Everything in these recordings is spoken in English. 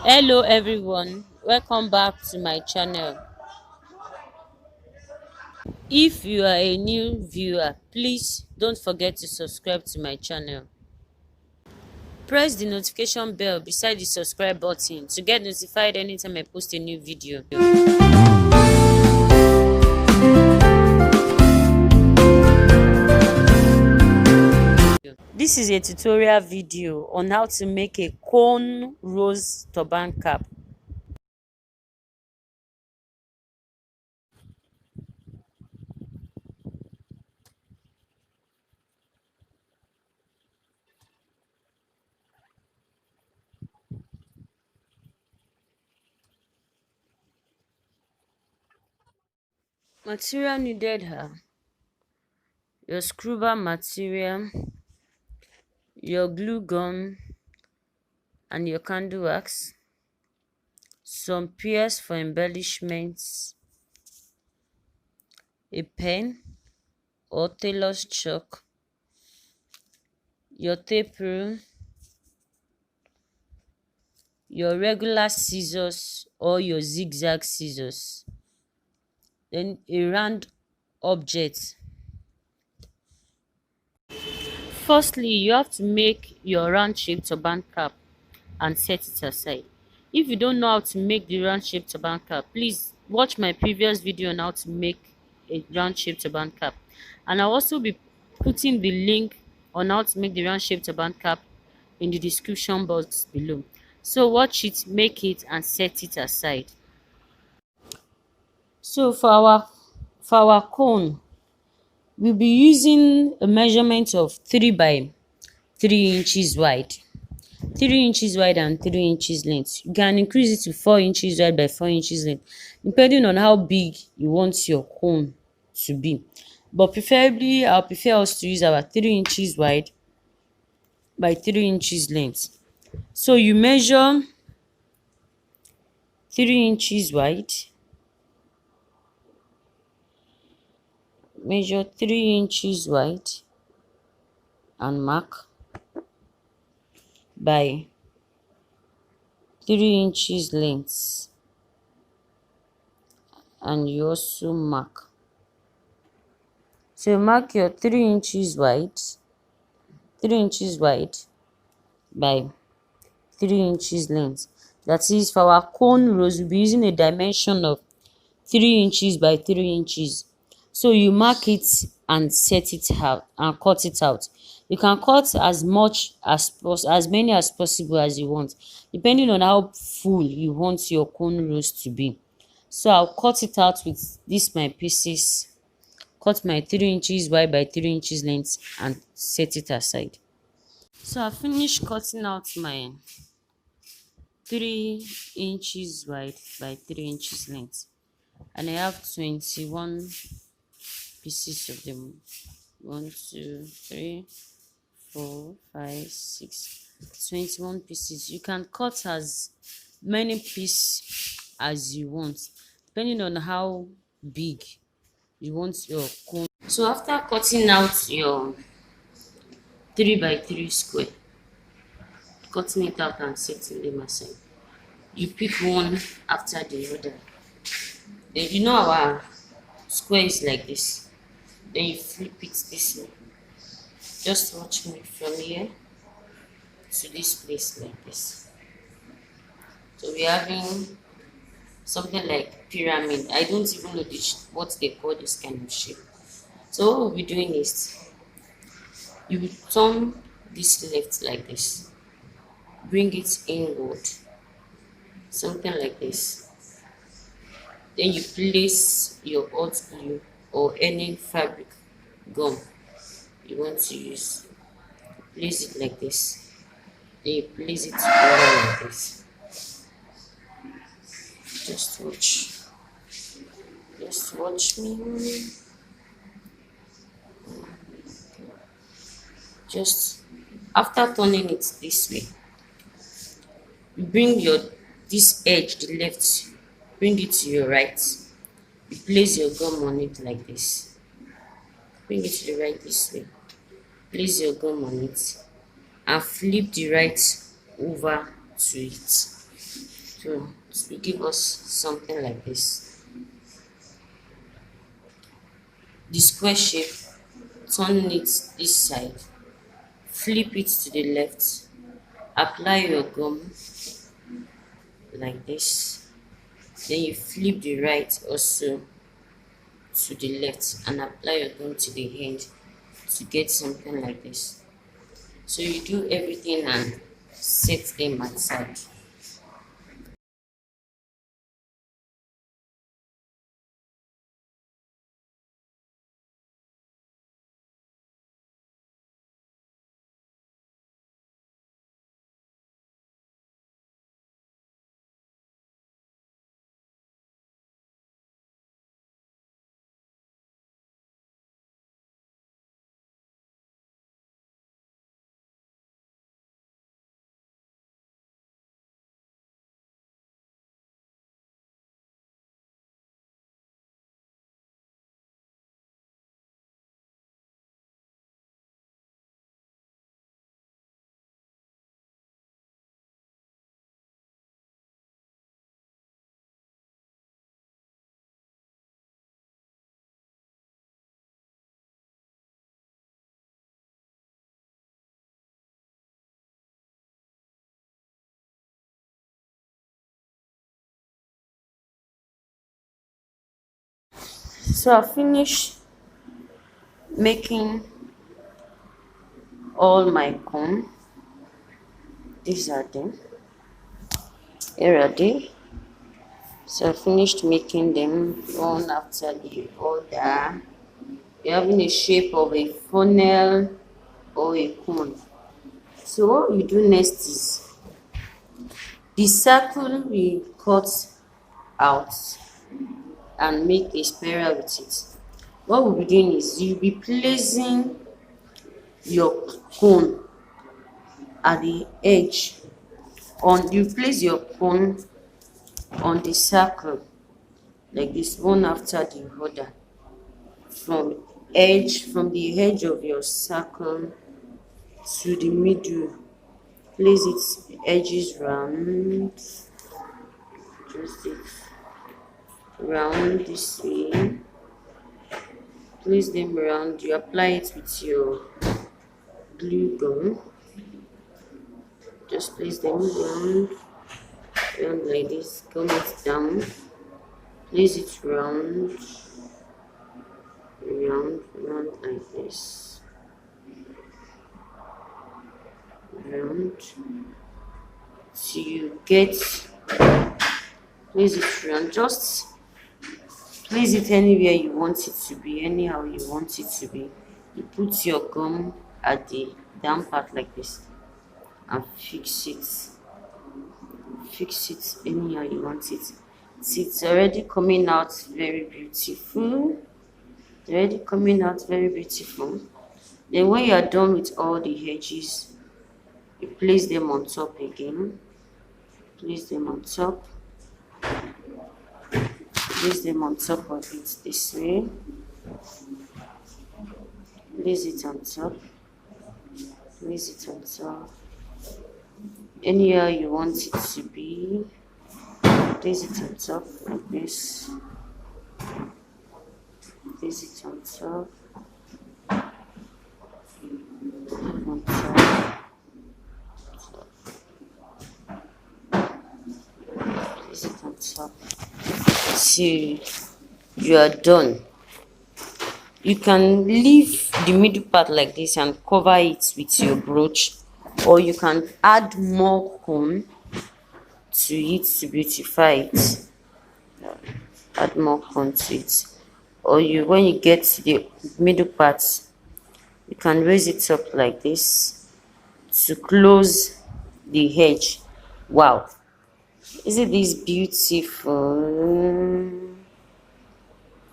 Hello everyone, welcome back to my channel. If you are a new viewer, please don't forget to subscribe to my channel. Press the notification bell beside the subscribe button to get notified anytime I post a new video. This is a tutorial video on how to make a cone rose turban cap. Material needed are your scrubber material, your glue gun and your candle wax, some pears for embellishments, a pen or tailor's chalk, your tape rule, your regular scissors or your zigzag scissors, then a round object. Firstly, you have to make your round shaped turban cap and set it aside. If you don't know how to make the round shaped turban cap, please watch my previous video on how to make a round shaped turban cap, and I'll also be putting the link on how to make the round shaped turban cap in the description box below. So watch it, make it and set it aside. So for our cone, we'll be using a measurement of 3 by 3 inches wide. 3 inches wide and 3 inches length. You can increase it to 4 inches wide by 4 inches length, depending on how big you want your cone to be. But preferably, I'll prefer us to use our 3 inches wide by 3 inches length. So you measure 3 inches wide, measure 3 inches wide and mark by 3 inches length, and you also mark. So mark your 3 inches wide, 3 inches wide by 3 inches length. That is, for our cone rose, we'll be using a dimension of 3 inches by 3 inches. So you mark it and set it out and cut it out. You can cut as much as many as possible as you want, depending on how full you want your cone rose to be. So I'll cut it out with this my pieces, cut my 3 inches wide by 3 inches length and set it aside. So I finished cutting out my 3 inches wide by 3 inches length, and I have 21 pieces of them. 1 2 3 4 5 6 21 pieces. You can cut as many pieces as you want, depending on how big you want your cone. So after cutting out your 3 by 3 square, cutting it out and setting them aside, you pick one after the other. Then you know our square is like this, then you flip it this way. Just watch me from here to this place like this. So we're having something like pyramid. I don't even know what they call this kind of shape. So what we'll be doing is you will turn this left like this, bring it inward, something like this. Then you place your hot glue or any fabric gum you want to use. Place it like this. Then you place it over like this. Just watch. Just watch me. Just after turning it this way, you bring your this edge, the left, bring it to your right. You place your gum on it like this. Bring it to the right this way. Place your gum on it and flip the right over to it. So to give us something like this. The square shape, turn it this side, flip it to the left, apply your gum like this, then you flip the right also to the left and apply your gum to the end to get something like this. So you do everything and set them aside. So I finished making all my cone. These are them. Here are they. So I finished making them one after the other. They're having a shape of a funnel or a cone. So what we do next is the circle we cut out and make a spiral with it. What we'll be doing is you'll be placing your cone at the edge. On you place your cone on the circle like this, one after the other, from the edge of your circle to the middle. Place its edges round, just it round this way. Place them round. You apply it with your glue gun. Just place them round like this. Gum it down. Place it round like this. Round. So you get, place it round. Just place it anywhere you want it to be, anyhow you want it to be. You put your gum at the down part like this and fix it. Fix it anyhow you want it. See, it's already coming out very beautiful. It's already coming out very beautiful. Then when you are done with all the edges, you place them on top again. Place them on top. Place them on top of it this way. Place it on top. Place it on top. Anyhow you want it to be. Place it on top like this. Place it on top. On top. Place it on top. See, you are done. You can leave the middle part like this and cover it with your brooch, or you can add more cone to it to beautify it. Add more cone to it, or you, when you get to the middle part, you can raise it up like this to close the edge. Wow, isn't this beautiful?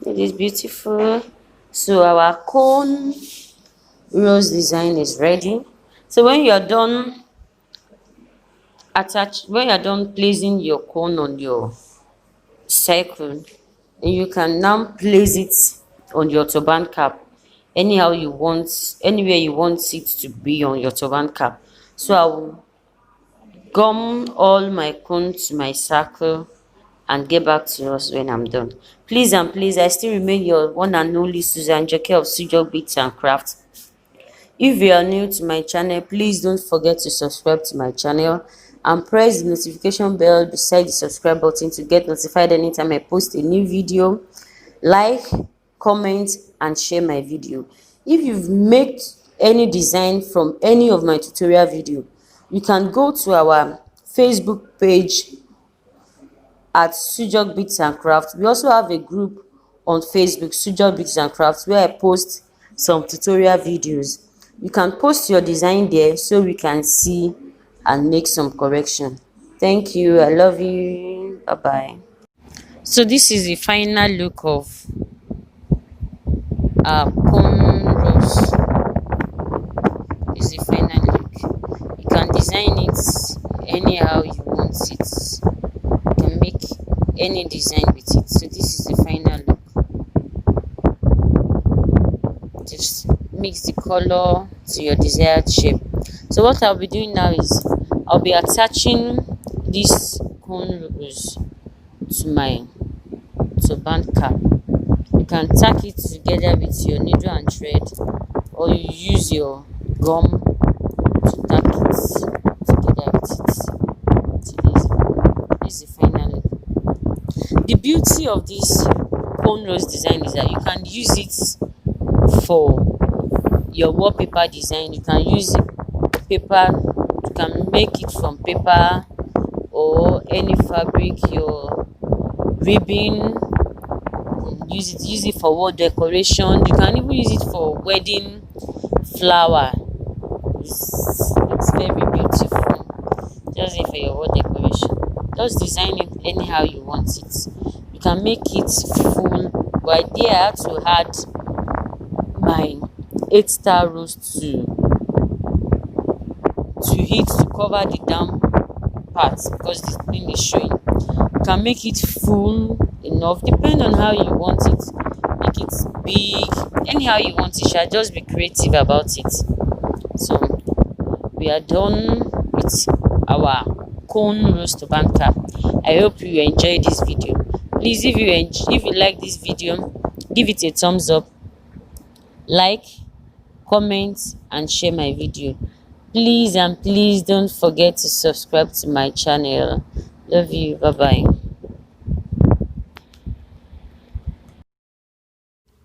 It is beautiful. So our cone rose design is ready. So when you are done when you are done placing your cone on your circle, you can now place it on your turban cap anyhow you want, anywhere you want it to be on your turban cap. So gum all my cone to my circle and get back to us when I'm done. Please and please, I still remain your one and only Susan Joke of Sujok Beats and Crafts. If you are new to my channel, please don't forget to subscribe to my channel and press the notification bell beside the subscribe button to get notified anytime I post a new video. Like, comment and share my video. If you've made any design from any of my tutorial video, you can go to our Facebook page at Sujok Beats and Crafts. We also have a group on Facebook, Sujok Beats and Crafts, where I post some tutorial videos. You can post your design there so we can see and make some correction. Thank you. I love you. Bye bye. So this is the final look of cone rose. This is the final look. You can design it anyhow you want it. You can make any design with it. So this is the final look. Just mix the color to your desired shape. So what I'll be doing now is I'll be attaching this cone rose to my turban cap. You can tack it together with your needle and thread, or you use your gum to tack it together with it. So this is the final look. The beauty of this cone rose design is that you can use it for your wallpaper design. You can use paper, you can make it from paper or any fabric, your ribbon. Use it for wall decoration. You can even use it for wedding flower. It's very beautiful. Just it for your wall decoration. Just design it anyhow you want it. You can make it full. But there I had to add my 8-star rose to it to cover the down part because the thing is showing. You can make it full enough depending on how you want it. Make it big, anyhow you want it. Shall just be creative about it. So we are done with our cone roast turban cap. I hope you enjoyed this video. Please, if you like this video, give it a thumbs up, like, comment and share my video. Please and please don't forget to subscribe to my channel. Love you. Bye bye.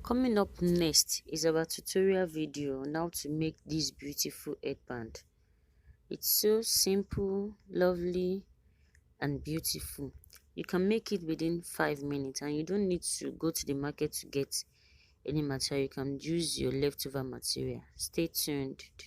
Coming up next is our tutorial video on how to make this beautiful headband. It's so simple, lovely and beautiful. You can make it within 5 minutes and you don't need to go to the market to get any material. You can use your leftover material. Stay tuned.